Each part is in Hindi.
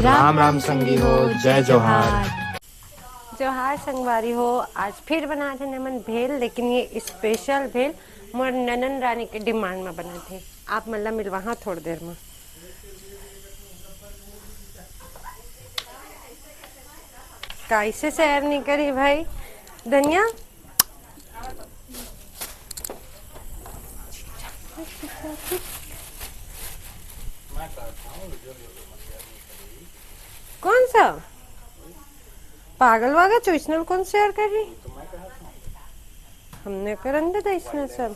राम राम संगी हो, जय जोहार। जोहार संगवारी हो। आज फिर बना थे नमन भेल, लेकिन ये स्पेशल भेल मोर ननन रानी के डिमांड में बना थे। आप मतलब मिल वहाँ थोड़ी देर में कैसे शेयर नहीं करी भाई धनिया। कौन सा पागल वागा चोइसनल कौन शेयर कर रही? हमने करन दे इसने सब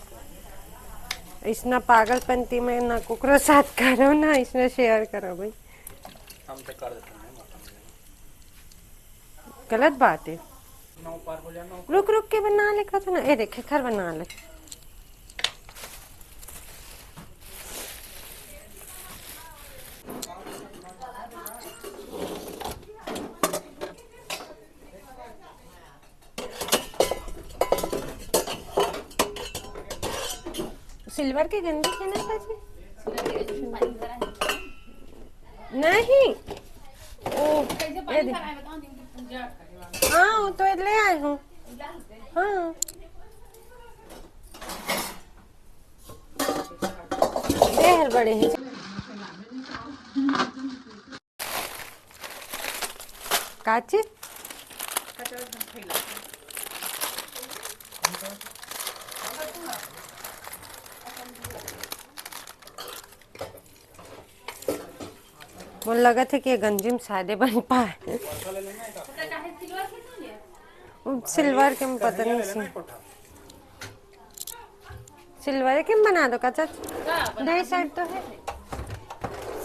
इसना पागलपंती में ना कुकरो साथ करो ना इसने शेयर करो भाई। हम तो कर देते हैं, गलत बात है। नौ पार हो जाना। रुक रुक के बना ले था ना। ए देखे खर बना ले। सिल्वर के गंदे के ना पाजी नहीं ओ हाँ वो तो ले आए हूँ। हाँ देहर बड़े हैं काची वो लगा था कि ये गंजी में शादी बन पाए। सिल्वर के में पता नहीं सिल्वर के में बना दो कच्चा नहीं साइड तो है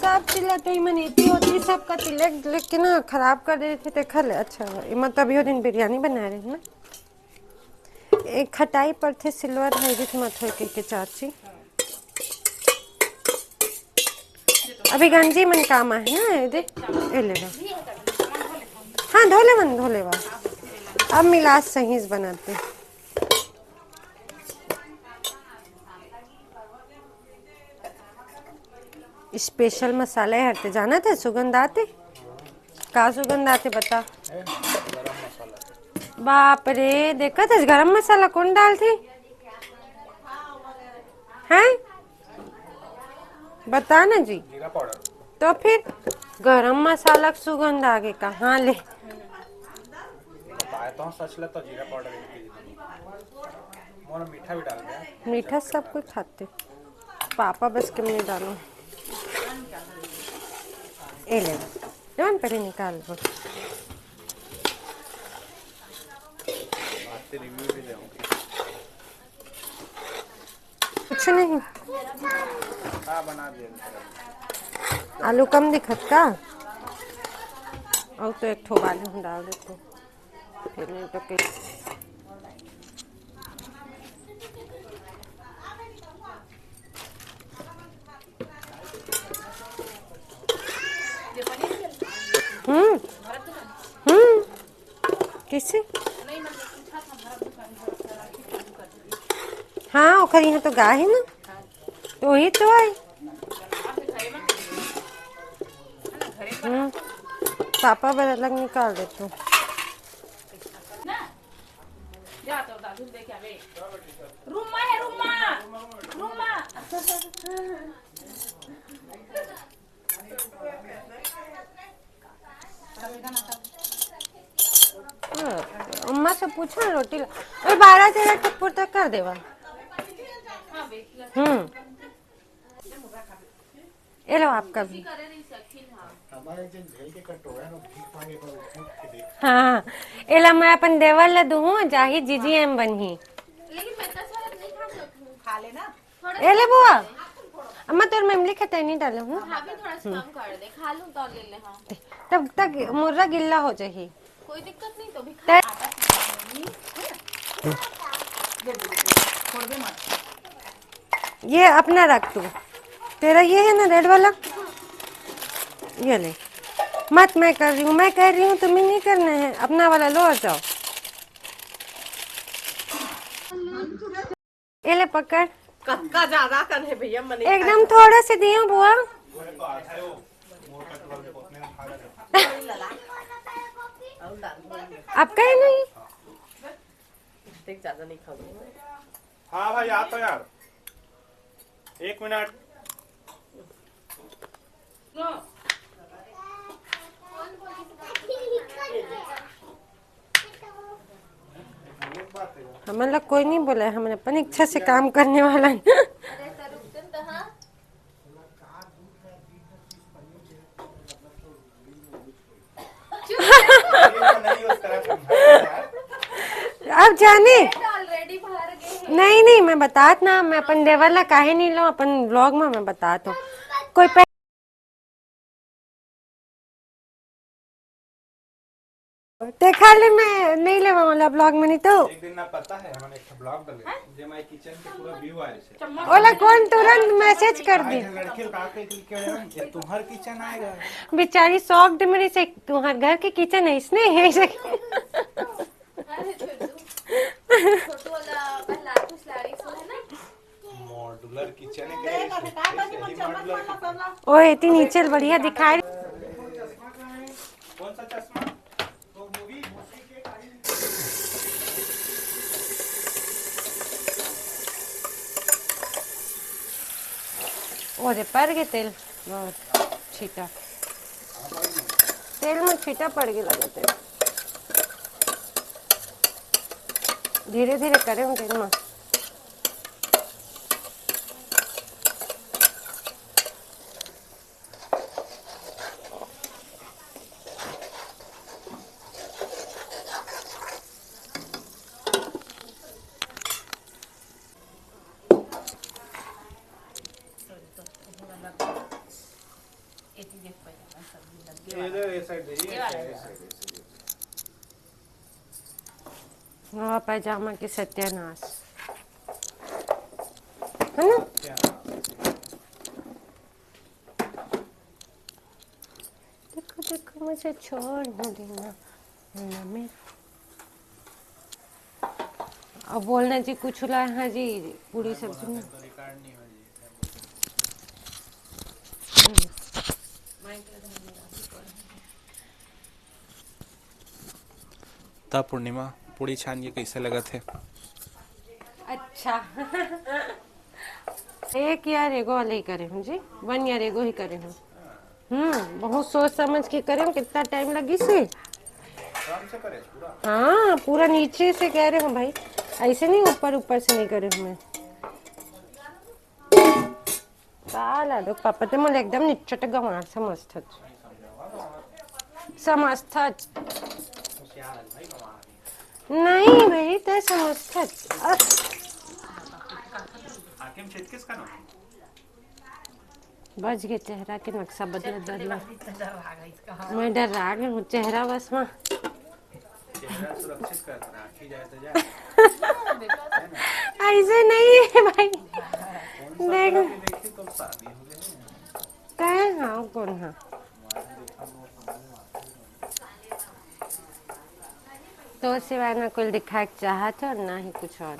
सब तिलक तो ही मनीती होती सबका तिलक लेकिन ना खराब कर दे थे देखा ले। अच्छा मतलब अभी वो दिन बिरयानी बना रहे हैं ना। एक खटाई पर थे सिल्वर है जिस मत हो के चाची अभी गंजी मन काम है ना दे ए ले हाँ धोले मन धोले वा अब मिलास सही बनाते स्पेशल मसाले हटते जाना था सुगंध आते का सुगंध आते बता। बाप रे देखा था गरम मसाला कौन डालती हैं बता ना जी। जीरा पाउडर तो फिर गरम मसाला सुगंध आगे कहाँ ले बताए तो सच ले तो जीरा पाउडर मोर मीठा भी डाल दिया। मीठा सब कोई खाते पापा बस के नहीं डालो ए ले जान पहले निकाल दो रिव्यू भी देंगे कुछ नहीं हाँ बना दिया। आलू कम दिखत का और तो एक ठो बालू हम डाल देते फिर नहीं तो किससे हाँ ओखर यहाँ तो गाय है ना तो ही तो है। पापा बड़ा अलग निकाल देते हूँ। अम्मा से पूछो रोटी 12-13 टप्पुर तक कर देवा। ये लो आपका भी हाँ एला मैं अपन देवर ला दूँ जाही जीजी एम बनी ए ले बुआ अम्मा तोर मेमली खते नहीं डालो हूँ तब तक मुर्रा गिल्ला हो जाही कोई दिक्कत नहीं तो भी ये अपना रख तू तेरा ये है ना रेड वाला ये ले मत मैं कर रही हूँ मैं कह रही हूँ तुम्हें नहीं करना है अपना वाला लो और जाओ। ये ले पकड़ का ज्यादा कन है भैया मने एकदम थोड़ा से दियो बुआ आप कहे नहीं देख ज्यादा नहीं खाऊंगी मैं। हाँ भाई आ तो यार 1 मिनट। हमारे लोग कोई नहीं बोला है, हमने अपनी इच्छा से काम करने वाला है। अब जाने ऑलरेडी बाहर गए। नहीं नहीं मैं बतात ना, मैं अपन लेवल काहे नहीं लो अपन ब्लॉग में मैं बतात हूँ कोई ते खाली मैं नहीं लेवा वाला ब्लॉग में नहीं तो एक दिन ना पता है हमने एक ब्लॉग डाले जे माय किचन के पूरा व्यू आए छे। ओला कौन तुरंत मैसेज कर दी लड़की का के क्लिक करे तुम्हार किचन आएगा। बेचारी शॉक्ड मेरे से, तुम्हारे घर के किचन है इसने ऐसे छोटू वाला पहला कुछ लाड़ी सो है ना। मॉड्यूलर किचन है मॉड्यूलर। ओए इतनी नीचे बढ़िया दिखाई। कौन सा चश्मा तो मूवी के ओरे पड़ गए तेल बहुत छीटा, तेल में छीटा पड़ गया लगा तेल। धीरे धीरे करे हूँ तेल में। ये साइड देखिए हाँ पैजामा की सत्यानाश है ना। देखो देखो मुझे छोड़ न देना ना मेरा। अब बोलना जी कुछ ला हाँ जी पूरी सब्जी में रिकॉर्ड नहीं हो जी। ता पूर्णिमा पूरी छान के कैसे लगा थे? अच्छा एक यार एगो वाले ही करे हूँ जी, 1 यार एगो ही करे हूँ। बहुत सोच समझ के करे हूँ, कितना टाइम लगी से। आराम से करे पूरा। हाँ पूरा नीचे से कह रहे हूँ भाई, ऐसे नहीं ऊपर ऊपर से नहीं करे हूँ मैं। काला दो पापा ते मुझे एकदम निचट गंवार समझता नहीं भाई ते समझता हाकिम छेद किसका नाम? बच गए चेहरा के नक्शा बदल बदला। मैं डर रहा हूँ चेहरा बस वहाँ चेहरा सुरक्षित कर राखी जाए तो जाए। ऐसे नहीं है भाई। देखो देखी तो शादी हो गई कहे हाँ कौन हाँ तो सिवाय ना कोई दिखा के चाहा था ना ही कुछ और।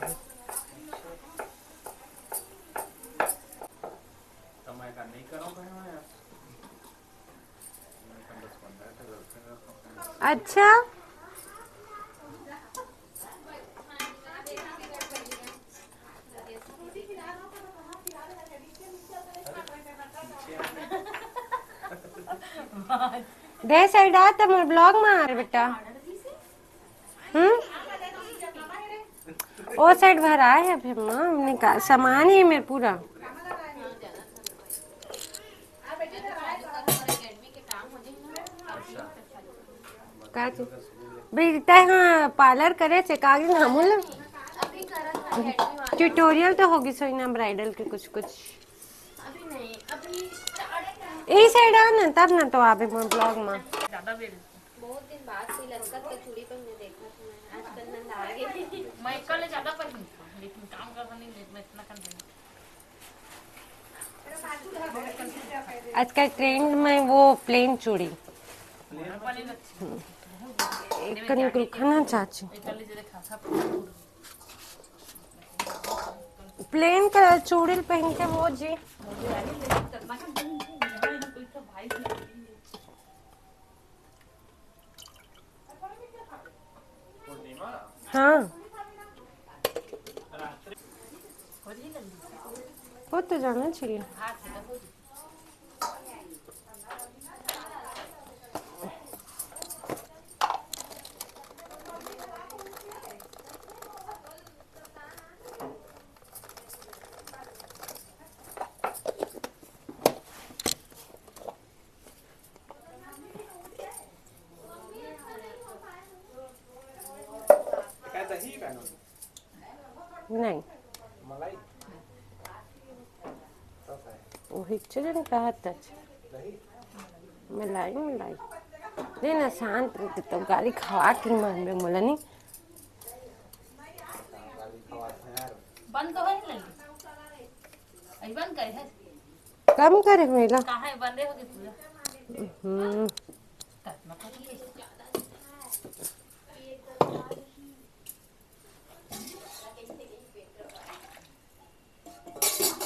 तो मैं का नहीं करूँगा यार। अच्छा दे साइड आ तब मोर ब्लॉग में आ बेटा। ओ साइड भरा है अभी माँ सामान ही मेरे पूरा। का तू बेटा हाँ पार्लर करे चे कागिन हमूल ट्यूटोरियल तो होगी सोई ना ब्राइडल के कुछ कुछ। अभी नहीं अभी यही साइड आ ना तब ना तो आवे मोर ब्लॉग में। बहुत दिन बाद से लटकत के चूड़ी पर मैं देखा था। मैं आजकल ना लागे मैं कल ज्यादा पहनती हूं लेकिन काम करना नहीं मैं इतना कर देना। आजकल ट्रेंड में वो प्लेन चूड़ी एक कनी खाना चाची प्लेन कलर चूड़ी पहन के वो जी हाँ वो तो जाना चाहिए। काय दही का ना नहीं मलाई तसं आहे वो हिचड़े कहा तच दही मलाई मलाई दे ना शांत रहते तो गाली खवा की मन में बोला नहीं गाली खवाते यार बंद तो है नहीं आई बंद करे है कम करे मेला कहाँ है बंदे हो गए पूरा करना पड़ेगा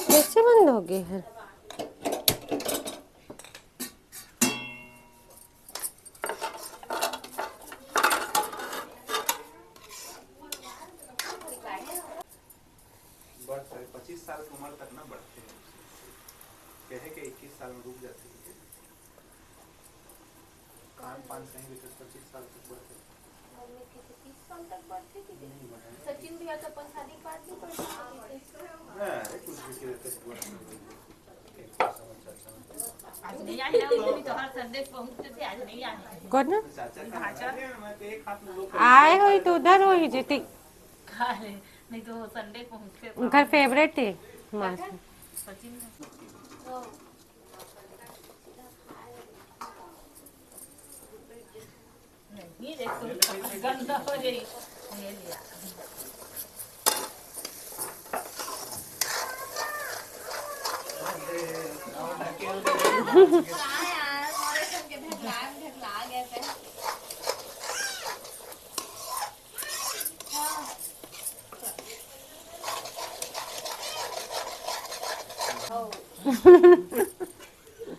कैसे बंद हो गए हैं? बढ़ते 25 साल की उम्र तक ना बढ़ते हैं कहे के 21 साल में रुक जाते हैं खान पान सही भी 25 साल तक बढ़ते मम्मी की 30 साल तक बढ़ती थी सचिन भैया तो अपन शादी के बाद भी बढ़ती अरे कुछ भी रहते आज नहीं आए ना उस दिन तो हर संडे पहुंचते थे आज नहीं आए कौन ना चाचा मैं तो एक हाथ में लोग आए हो तो उधर हो ही जीती खाले नहीं तो संडे पहुंचते उनका फेवरेट है माँ सचिन नहीं देखो गंदा हो गई ये लिया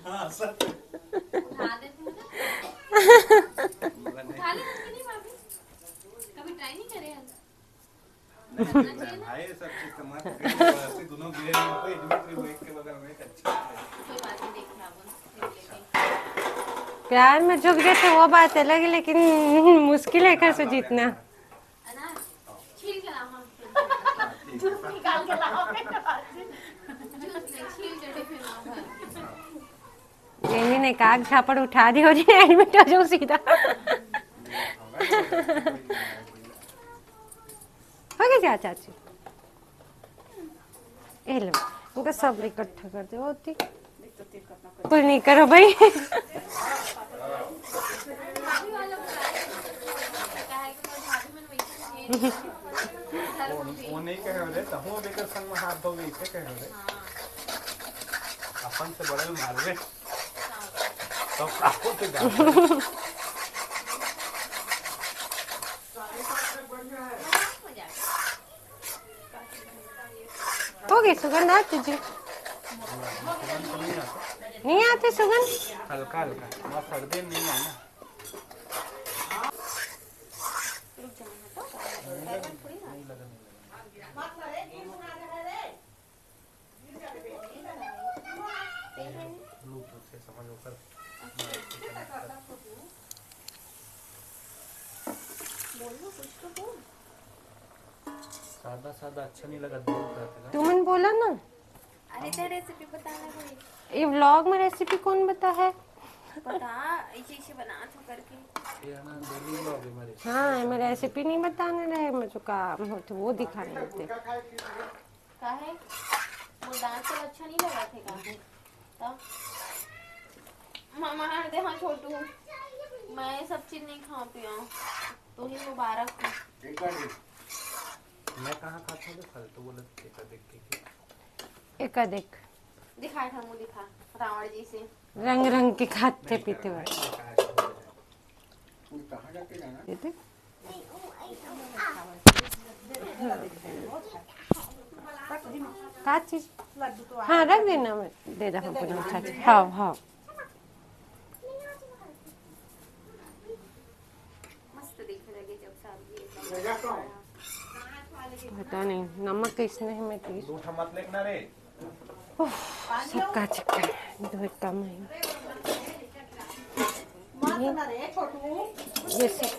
हाँ सर उठा देते हैं ना उठा ले नहीं भाभी कभी ट्राई नहीं करे भाई सब चीज तो मत ऐसे दोनों गिरे नहीं कोई दिमित्री वो एक के बगल में एक अच्छा कोई बात नहीं देखना अपन प्यार में झुक जाते वो बात अलग है लेकिन मुश्किल है कैसे जीतना अनार छील के लाओ जूस निकाल के लाओ जूस नहीं छील के टिफिन लाओ जेनी ने काग झापड़ उठा दी और एडमिट हो जाओ सीधा हो गया क्या चाची ये लो उनका सब इकट्ठा कर दो होती कोई नहीं करो भाई भाभी वाला कहा कि मैं भाभी में वैसे वो नहीं कहे रे तो हो बेकर संग में हाथ धोवे इसे कहे रे अपन से बड़े मार रे तो आपको तो जान हो गई सुगंध आती जी नहीं आती सुगंध हल्का हल्का बहुत सर्दी नहीं है ना ब्लूटूथ से समझ होकर बोलो कुछ तो बोल सादा सादा अच्छा नहीं लगा दूर रहते तुमने बोला ना अरे तेरे रेसिपी बताना कोई ये व्लॉग में रेसिपी कौन बता है बता ऐसे ऐसे बना तो करके ये ना डेली व्लॉग है मेरे हाँ मैं रेसिपी नहीं बताने रहे मुझे काम हो तो वो दिखाने देते काहे वो दांत से अच्छा नहीं लगा थे काहे तो मामा दे हाँ छोटू मैं सब चीज नहीं खा पिया तो ही मुबारक हो मैं कहाँ खाता था फालतू बोला देख के एक देख दिखाए था मुँह दिखा रावण जी से रंग रंग के खाते पीते हुए कहाँ जाके जाना देते का चीज हाँ रख देना मैं दे रहा हूँ पूरा चाची हाँ हाँ मस्त दिखने लगे जब सब्जी पता नहीं नमक किसने में थी दूठा मत लेना रे। सबका चिक्का दो कम है ये सब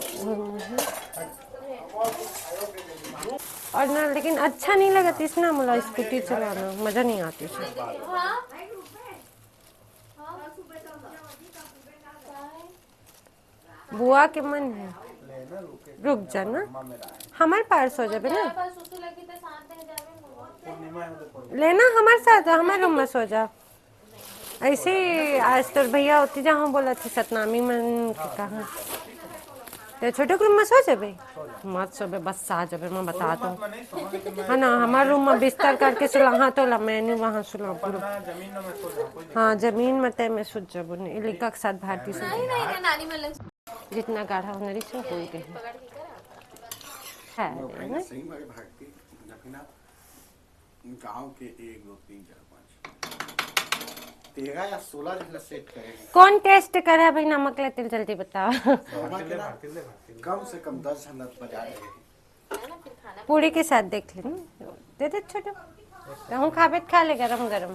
है। और ना लेकिन अच्छा नहीं लगा तीस ना मुला स्कूटी चलाना मजा नहीं आती से। बुआ के मन है रुक जा ना हमारे पास हो जाबे ना लेना हमारे साथ हमारे रूम में सो जा। ऐसे आज तो भैया होती जहाँ बोला थी सतनामी में कहा तो छोटे रूम में सो जाबे मत सोबे बस आ जाबे मैं बता दूँ है ना हमारे रूम में बिस्तर करके सुला हाँ तो ला मैंने वहाँ सुला पूरा हाँ जमीन में तय में सुत जाबो लिखा के साथ भारती से जितना गाढ़ा होना रही सो हो गए है सही में भागती गांव के 1 2 3 4 5 13 या 16 जितना सेट करेंगे। कौन टेस्ट करा भाई नमक ले तिल जल्दी बताओ। कम से कम 10 हनत बजा रहे पूरी के साथ देख लेना दे दे छोटो तो हम खाबे खा ले गरम गरम।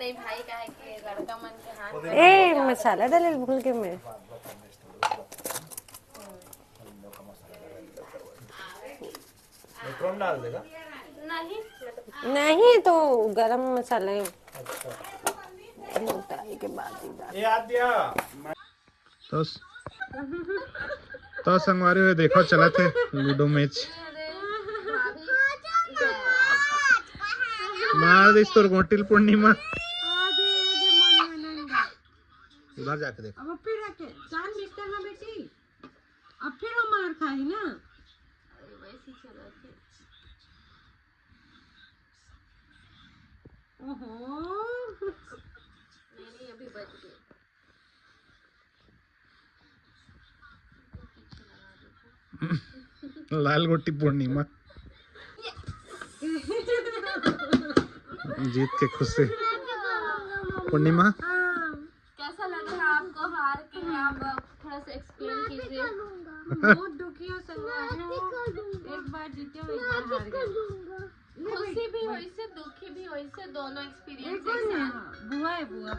नहीं भाई का है कि लड़का मन के हाथ ए मसाला डाले भूल के मैं कौन डाल देगा? नहीं तो गरम मसाला के बाद ही डाल। ये आद्या तो संगवारी हुए देखो चला थे लूडो मैच मार दिस तोर गोटिल पूर्णिमा उधर जाके देख अब फिर रखे चांद बिस्तर में बेटी अब फिर वो मार खाई ना वैसी चला थे। ओहो नहीं अभी बच गए लाल गोटी पूर्णिमा जीत के खुशी पूर्णिमा कैसा लग रहा है आपको हार के आप थोड़ा सा एक्सप्लेन कीजिए। बहुत दुखी हो एक बार जीते हो एक बार हार गए खुशी भी हुई से दुखी भी हुई से दोनों एक्सपीरियंस एक साथ। बुआ है बुआ